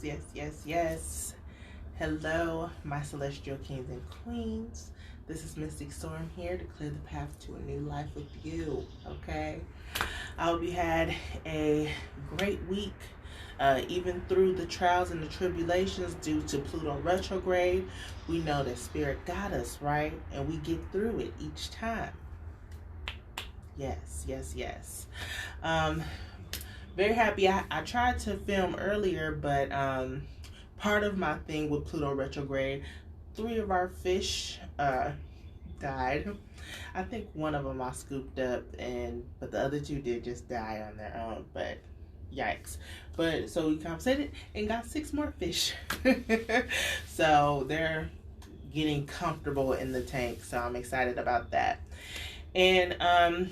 Yes. Hello, my celestial kings and queens. This is Mystic Storm here to clear the path to a new life with you, okay? I hope you had a great week, even through the trials and the tribulations due to Pluto retrograde. We know that Spirit got us, right? And we get through it each time. Yes. Very happy. I tried to film earlier, but part of my thing with Pluto retrograde, 3 of our fish died. I think one of them I scooped up, but the other 2 did just die on their own. But yikes! But so we compensated and got 6 more fish. So they're getting comfortable in the tank. So I'm excited about that. And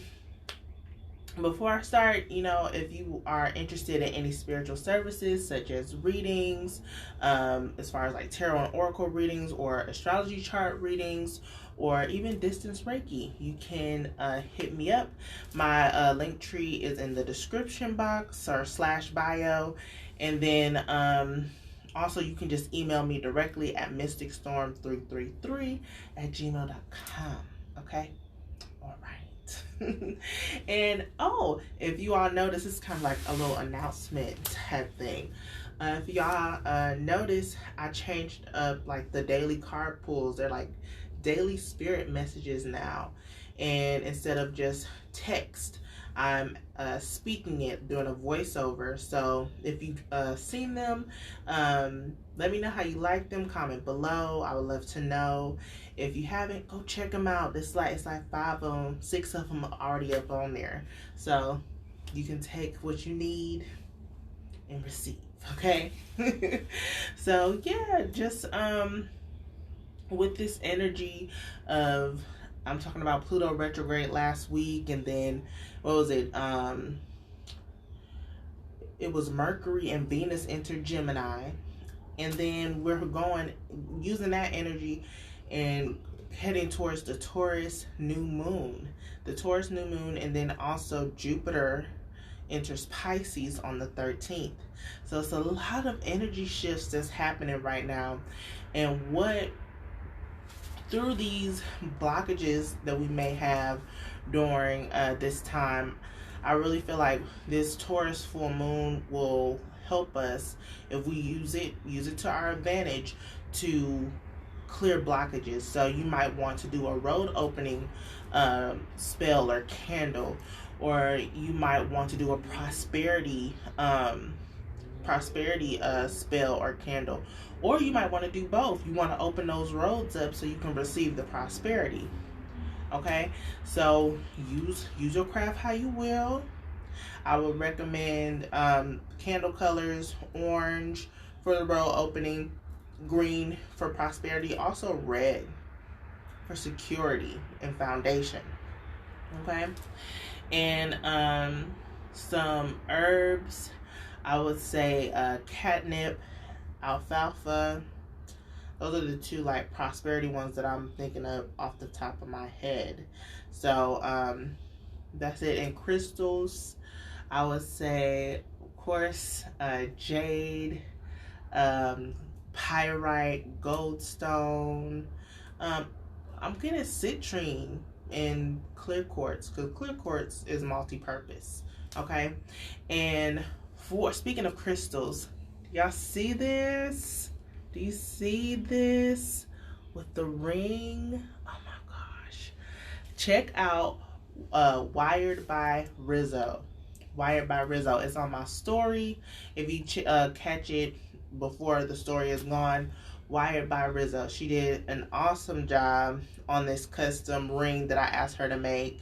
before I start, if you are interested in any spiritual services such as readings, as far as like tarot and oracle readings or astrology chart readings, or even distance Reiki, you can hit me up. My link tree is in the description box or /bio. And then also you can just email me directly at mysticstorm333@gmail.com. Okay? All right. And if you all notice, it's kind of like a little announcement type thing. If y'all notice, I changed up like the daily card pulls. They're like daily spirit messages now, and instead of just text, I'm speaking it, doing a voiceover. So if you've seen them, let me know how you like them. Comment below. I would love to know. If you haven't, go check them out. It's like 5 of them, 6 of them are already up on there. So you can take what you need and receive. Okay. So yeah, just with this energy of, I'm talking about Pluto retrograde last week, and then what was it? It was Mercury and Venus entered Gemini, and then we're using that energy and heading towards the Taurus New Moon. The Taurus New Moon, and then also Jupiter enters Pisces on the 13th. So it's a lot of energy shifts that's happening right now. And through these blockages that we may have during this time, I really feel like this Taurus full moon will help us if we use it to our advantage to clear blockages. So you might want to do a road opening spell or candle, or you might want to do a prosperity spell or candle, or you might want to do both. You want to open those roads up so you can receive the prosperity. Okay, so use your craft how you will. I would recommend candle colors: orange for the road opening, green for prosperity, also red for security and foundation. Okay, and some herbs, I would say catnip, alfalfa. Those are the 2 like prosperity ones that I'm thinking of off the top of my head. So that's it. And crystals, I would say, of course, jade, pyrite, goldstone. I'm getting citrine and clear quartz, because clear quartz is multi-purpose. Okay, and speaking of crystals, y'all see this? Do you see this with the ring? Oh my gosh! Check out Wired by Rizzo. Wired by Rizzo. It's on my story. If you catch it before the story is gone, Wired by Rizzo. She did an awesome job on this custom ring that I asked her to make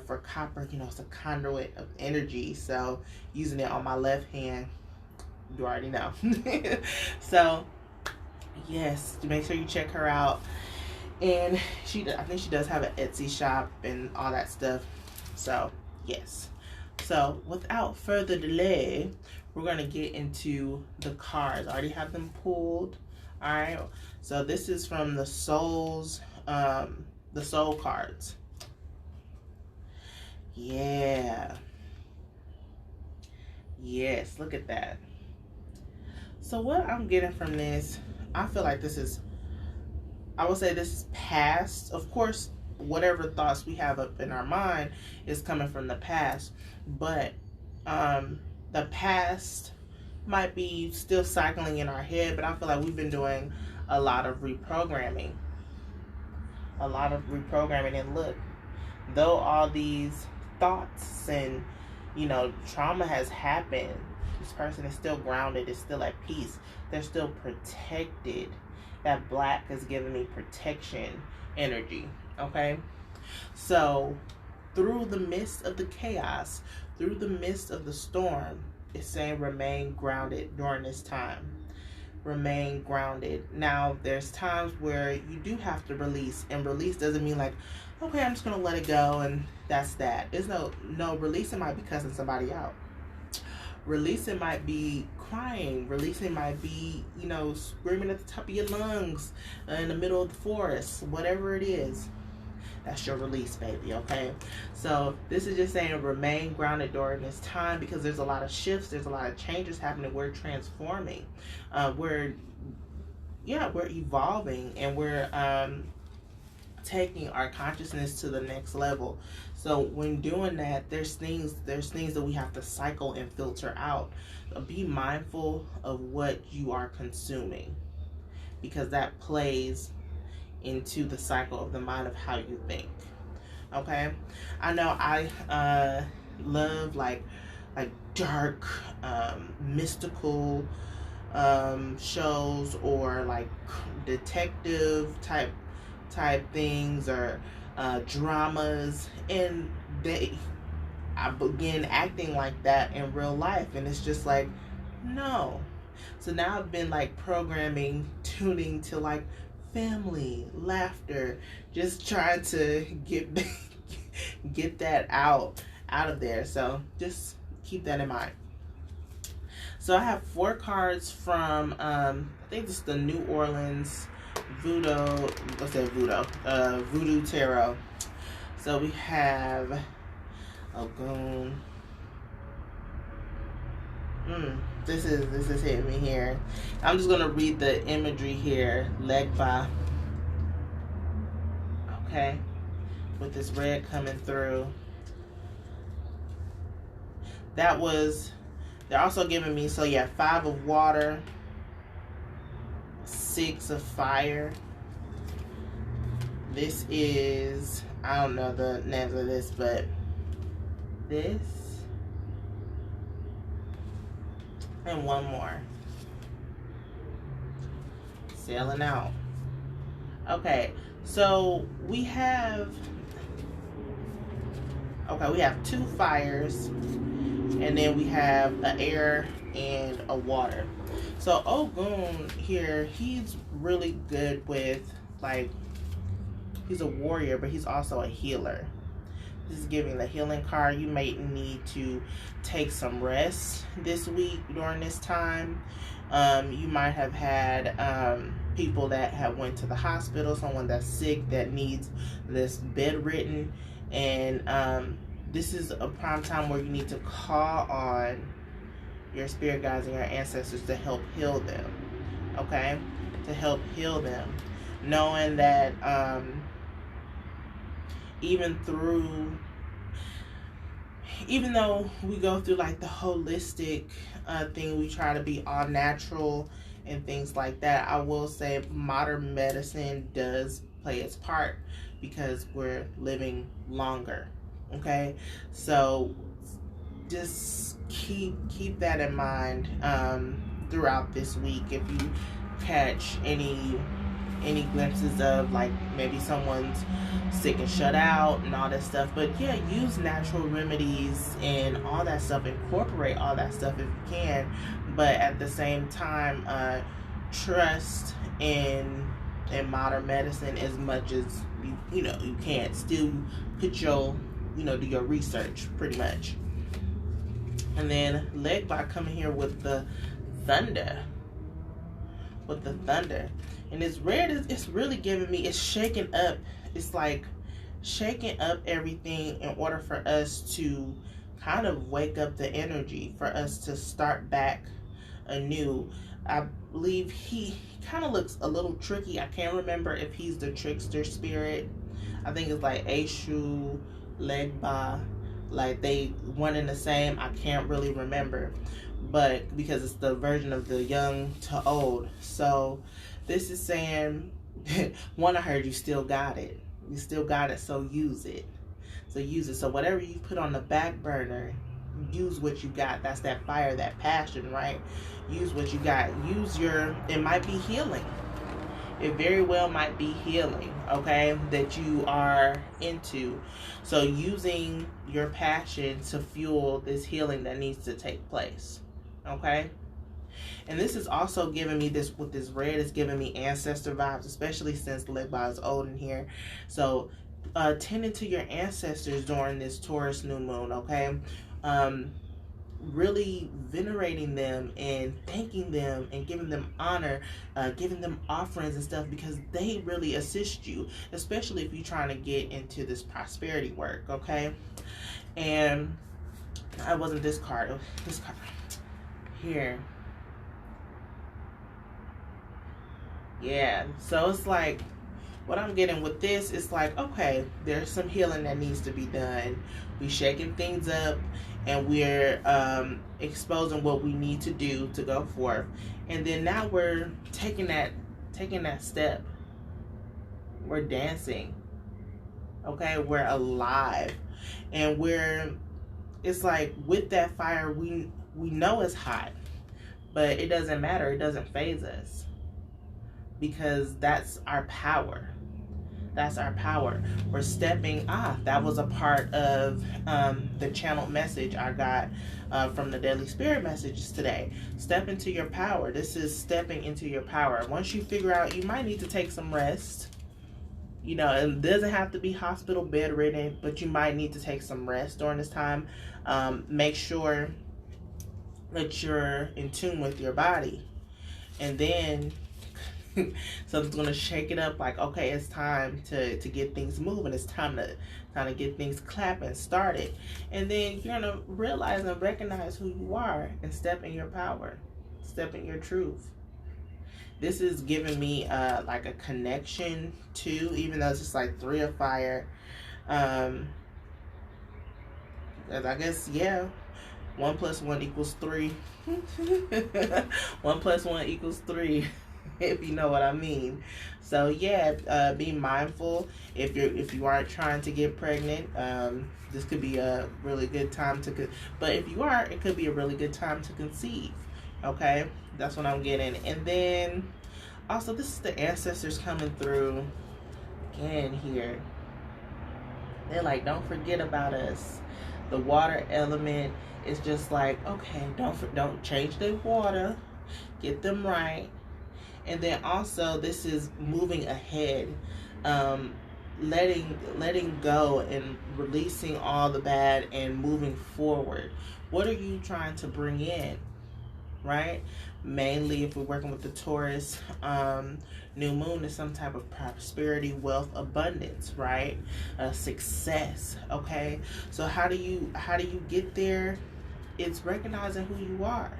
for copper. It's a conduit of energy. So using it on my left hand, you already know. So yes, make sure you check her out. And I think she does have an Etsy shop and all that stuff. So yes. So without further delay, we're going to get into the cards. I already have them pulled. All right. So this is from the soul cards. Yeah. Yes, look at that. So what I'm getting from this, I feel like this is, I would say this is past. Of course, whatever thoughts we have up in our mind is coming from the past, but the past might be still cycling in our head, but I feel like we've been doing a lot of reprogramming. And look, though all these thoughts and, trauma has happened, this person is still grounded, is still at peace. They're still protected. That black is giving me protection energy, okay? So through the midst of the chaos, through the midst of the storm, it's saying remain grounded during this time. Remain grounded. Now, there's times where you do have to release, and release doesn't mean like, okay, I'm just gonna let it go and that's that. There's no releasing might be cussing somebody out. Releasing might be crying. Releasing might be, screaming at the top of your lungs in the middle of the forest. Whatever it is, that's your release, baby, okay? So this is just saying remain grounded during this time, because there's a lot of shifts, there's a lot of changes happening. We're transforming. We're evolving, and we're taking our consciousness to the next level. So when doing that, there's things that we have to cycle and filter out. Be mindful of what you are consuming, because that plays into the cycle of the mind of how you think. Okay, I know I love like dark mystical shows, or like detective type things, or dramas, and I began acting like that in real life, and it's just like, no. So now I've been like programming, tuning to like family, laughter, just trying to get that out of there. So just keep that in mind. So I have 4 cards from I think this is the New Orleans Voodoo Tarot. So we have Ogun. This is hitting me here. I'm just gonna read the imagery here. Legba. Okay, with this red coming through. They're also giving me, so yeah, 5 of water, 6 of fire. This is, I don't know the names of this, but this, and 1 more. Sailing out. Okay, so we have 2 fires, and then we have an air and a water. So Ogun here, he's really good with, like, he's a warrior, but he's also a healer. This is giving the healing card. You may need to take some rest this week during this time. You might have had people that have went to the hospital, someone that's sick that needs this bedridden, and this is a prime time where you need to call on your spirit guides and your ancestors to help heal them. Okay? To help heal them. Knowing that even though we go through like the holistic thing, we try to be all natural and things like that, I will say modern medicine does play its part, because we're living longer. Okay, so just keep that in mind throughout this week. If you catch any glimpses of like maybe someone's sick and shut out and all that stuff, but yeah, use natural remedies and all that stuff, incorporate all that stuff if you can, but at the same time trust in modern medicine as much as you can. Still put your do your research pretty much. And then led by coming here with the thunder. And this red it's really giving me, it's shaking up. It's like shaking up everything in order for us to kind of wake up the energy, for us to start back anew. I believe he kind of looks a little tricky. I can't remember if he's the trickster spirit. I think it's like Eshu, Legba, like they one and the same. I can't really remember, but because it's the version of the young to old. So this is saying, one, I heard you still got it. You still got it, so use it. So use it. So whatever you put on the back burner, use what you got. That's that fire, that passion, right? Use what you got. Use your, it might be healing. It very well might be healing, okay, that you are into. So using your passion to fuel this healing that needs to take place, okay? And this is also giving me this, with this red, is giving me ancestor vibes, especially since Legba is old in here. So tending to your ancestors during this Taurus new moon, okay? Really venerating them and thanking them and giving them honor, giving them offerings and stuff, because they really assist you, especially if you're trying to get into this prosperity work, okay? And I wasn't this card here. Yeah, so it's like, what I'm getting with this is like, okay, there's some healing that needs to be done. We're shaking things up, and we're exposing what we need to do to go forth. And then now we're taking that step. We're dancing. Okay, we're alive. And it's like with that fire, we know it's hot, but it doesn't matter. It doesn't faze us, because that's our power. That's our power. We're stepping, that was a part of the channeled message I got from the Daily Spirit messages today. Step into your power. This is stepping into your power. Once you figure out, you might need to take some rest. You know, it doesn't have to be hospital bedridden, but you might need to take some rest during this time. Make sure that you're in tune with your body. And then so it's going to shake it up, like, okay, it's time to get things moving. It's time to get things clapping, started. And then you're going to realize and recognize who you are and step in your power, step in your truth. This is giving me like a connection to, even though it's just like 3 of fire. I guess, yeah, 1 + 1 = 3. 1 + 1 = 3. If you know what I mean. So yeah, be mindful if you aren't trying to get pregnant. This could be a really good time but if you are, it could be a really good time to conceive. Okay, that's what I'm getting. And then also, this is the ancestors coming through again here. They're like, don't forget about us. The water element is just like, okay, don't change the water, get them right. And then also, this is moving ahead, letting go and releasing all the bad and moving forward. What are you trying to bring in, right? Mainly, if we're working with the Taurus new moon, is some type of prosperity, wealth, abundance, right? Success. Okay. So how do you get there? It's recognizing who you are.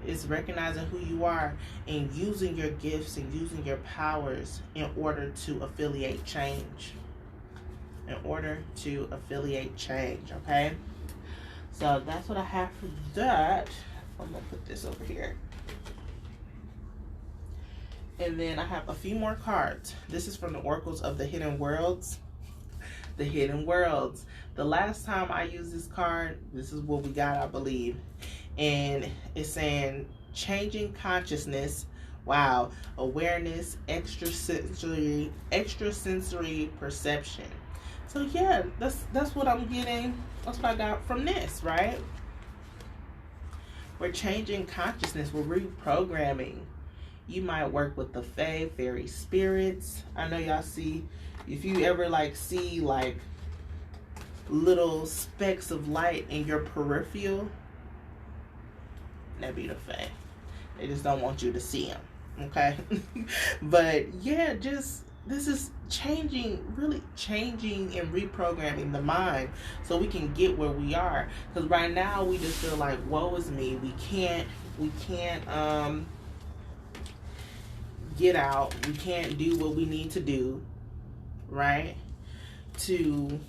It's recognizing who you are and using your gifts and using your powers in order to affiliate change. In order to affiliate change, okay? So that's what I have for that. I'm going to put this over here. And then I have a few more cards. This is from the Oracles of the Hidden Worlds. The Hidden Worlds. The last time I used this card, this is what we got, I believe. And it's saying changing consciousness. Wow. Awareness, extrasensory perception. So yeah, that's what I'm getting. That's what I got from this, right? We're changing consciousness. We're reprogramming. You might work with the fae, fairy spirits. I know y'all see, if you ever see little specks of light in your peripheral, that be the fact. They just don't want you to see them, okay? But yeah, just this is changing, really changing and reprogramming the mind so we can get where we are. Because right now we just feel like, woe is me. We can't get out. We can't do what we need to do, right? To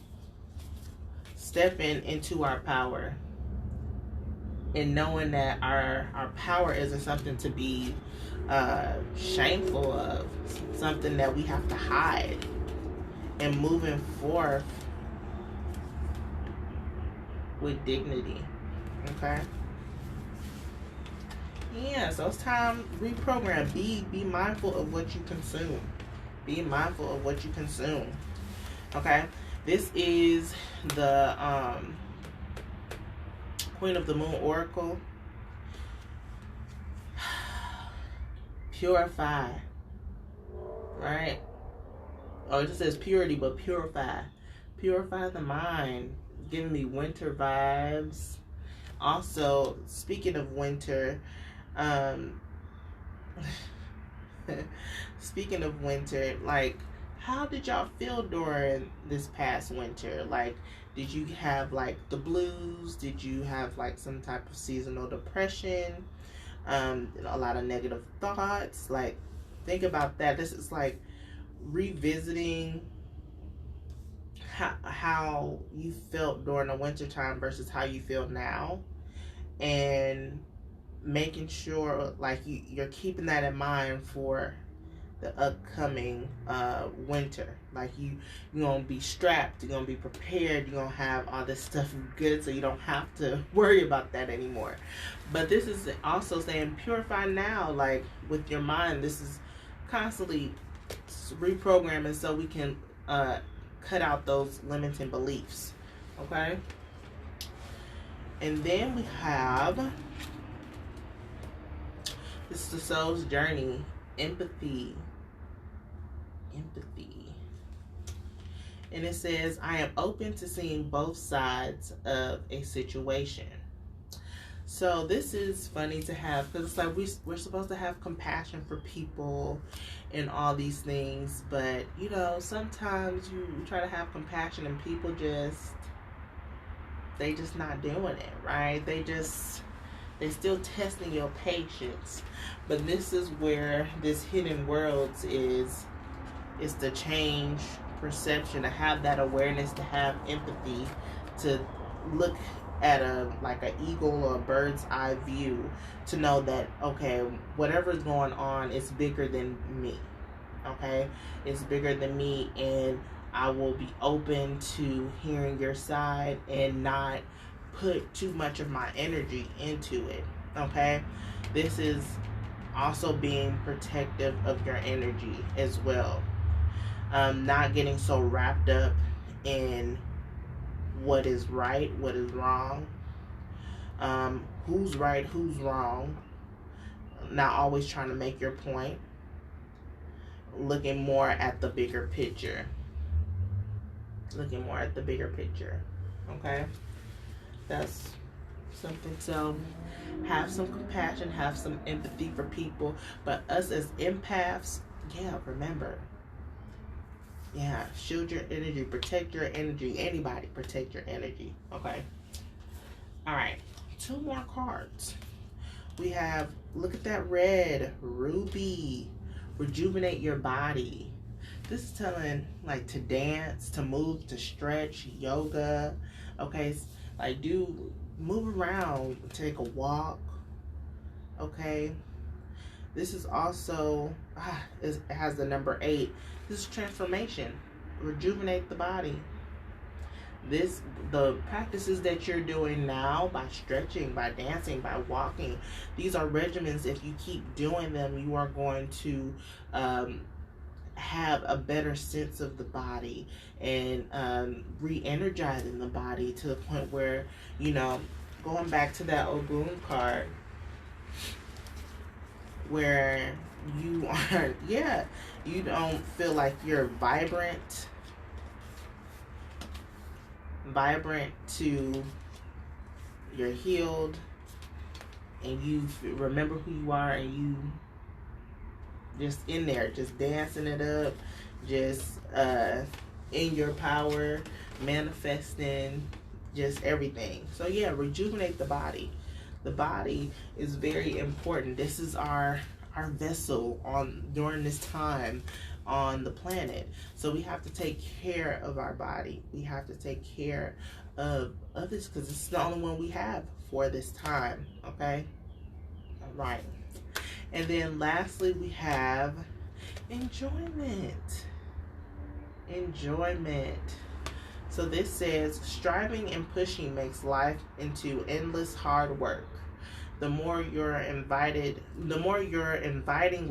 step into our power. And knowing that our power isn't something to be shameful of, something that we have to hide, and moving forth with dignity. Okay. Yeah, so it's time to reprogram. Be mindful of what you consume. Be mindful of what you consume. Okay. This is the Queen of the Moon Oracle. Purify. Right? Oh, it just says purity, but purify. Purify the mind. Giving me winter vibes. Also, speaking of winter, speaking of winter, like, how did y'all feel during this past winter? Like, did you have like the blues? Did you have like some type of seasonal depression? A lot of negative thoughts? Like, think about that. This is like revisiting how you felt during the winter time versus how you feel now, and making sure like you're keeping that in mind for the upcoming winter. Like you're gonna be strapped, you're gonna be prepared, you're gonna have all this stuff good, so you don't have to worry about that anymore. But this is also saying purify now, like with your mind. This is constantly reprogramming so we can cut out those limiting beliefs. Okay. And then we have, this is the soul's journey. Empathy. And it says, I am open to seeing both sides of a situation. So this is funny to have, because it's like we're supposed to have compassion for people and all these things, but you know, sometimes you try to have compassion and people they're just not doing it, right? They're still testing your patience. But this is where this hidden worlds is to change perception, to have that awareness, to have empathy, to look at an eagle or a bird's eye view, to know that, okay, whatever's going on is bigger than me. Okay, it's bigger than me, and I will be open to hearing your side and not put too much of my energy into it. Okay, this is also being protective of your energy as well. Not getting so wrapped up in what is right, what is wrong, who's right, who's wrong. Not always trying to make your point. Looking more at the bigger picture. Okay? That's something. So have some compassion, have some empathy for people. But us as empaths, remember. Shield your energy, protect your energy. Anybody, protect your energy. Okay? Alright. 2 more cards. We have, look at that red, Ruby. Rejuvenate your body. This is telling like to dance, to move, to stretch, yoga. Okay, like move around, take a walk. Okay, this is also it has the number 8. This is transformation. Rejuvenate the body. The practices that you're doing now, by stretching, by dancing, by walking, these are regimens. If you keep doing them, you are going to have a better sense of the body, and re-energizing the body to the point where, you know, going back to that Ogun card, where you are, you don't feel like you're vibrant to you're healed, and you remember who you are, and you just in there, just dancing it up, just in your power, manifesting, just everything. So yeah, rejuvenate the body. The body is very important. This is our vessel on during this time on the planet. So we have to take care of our body. We have to take care of this because it's the only one we have for this time. Okay? All right. And then lastly, we have enjoyment. Enjoyment. So this says, striving and pushing makes life into endless hard work. The more you're inviting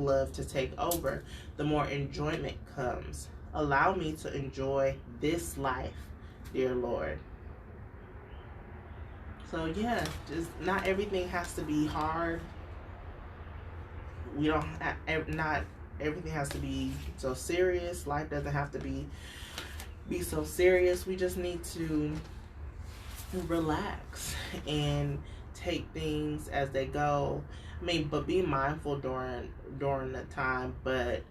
love to take over, the more enjoyment comes. Allow me to enjoy this life, dear Lord. So yeah, just not everything has to be hard. We don't not everything has to be so serious. Life doesn't have to be so serious. We just need to relax and take things as they go. I mean, but be mindful during the time, but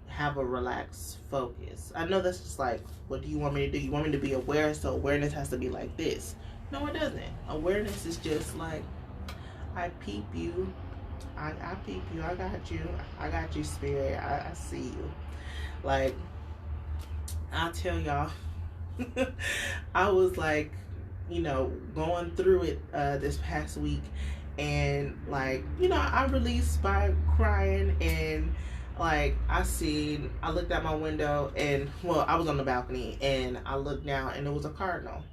have a relaxed focus. I know that's just like, what do you want me to do? You want me to be aware, so awareness has to be like this. No, it doesn't. Awareness is just like, I peep you. I peep you. I got you. I got you, spirit. I see you. Like, I'll tell y'all, I was like, you know, going through it this past week, and like, you know, I released by crying, and like I looked out my window, and well, I was on the balcony, and I looked down, and it was a cardinal.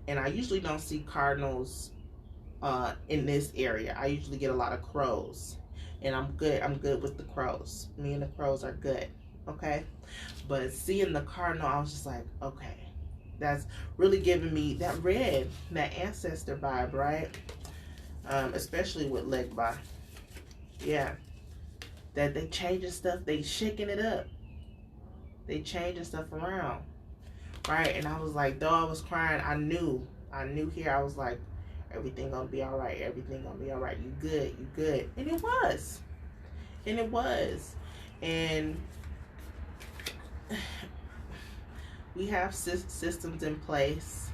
And I usually don't see cardinals in this area. I usually get a lot of crows, and I'm good with the crows. Me and the crows are good, okay? But seeing the cardinal, I was just like, okay, that's really giving me that ancestor vibe, right? Especially with Legba. Yeah. That they changing stuff, they shaking it up. They changing stuff around. Right? And I was like, though I was crying, I knew here, I was like, everything gonna be all right. Everything gonna be all right. You good. And it was. And we have systems in place.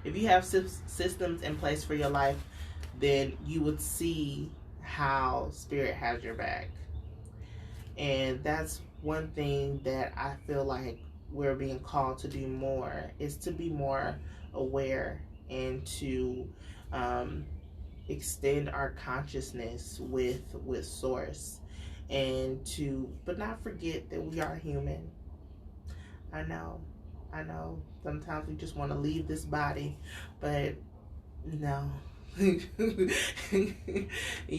If you have systems in place for your life, then you would see how spirit has your back. And that's one thing that I feel like we're being called to do more, is to be more aware and to extend our consciousness with source, and but not forget that we are human. I know sometimes we just want to leave this body, but no. You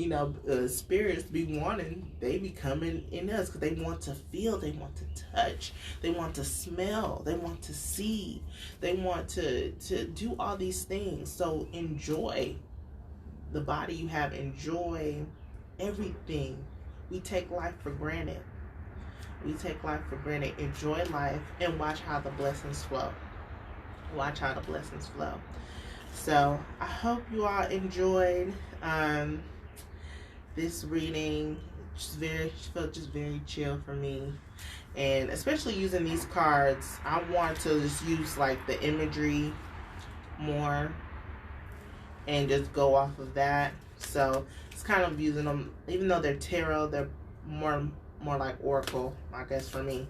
know, spirits they be coming in us because they want to feel, they want to touch, they want to smell, they want to see, they want to do all these things. So enjoy the body you have, enjoy everything. We take life for granted. Enjoy life and watch how the blessings flow. So I hope you all enjoyed this reading. Felt very chill for me, and especially using these cards, I want to just use like the imagery more and just go off of that. So it's kind of using them, even though they're tarot, they're more like oracle, I guess, for me.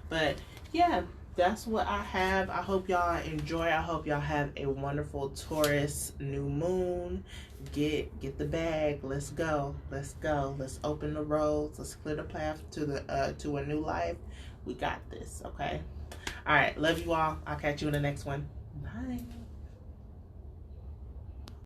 But yeah, that's what I have. I hope y'all enjoy. I hope y'all have a wonderful Taurus new moon. Get the bag. Let's go. Let's open the roads. Let's clear the path to a new life. We got this, okay? All right. Love you all. I'll catch you in the next one. Bye.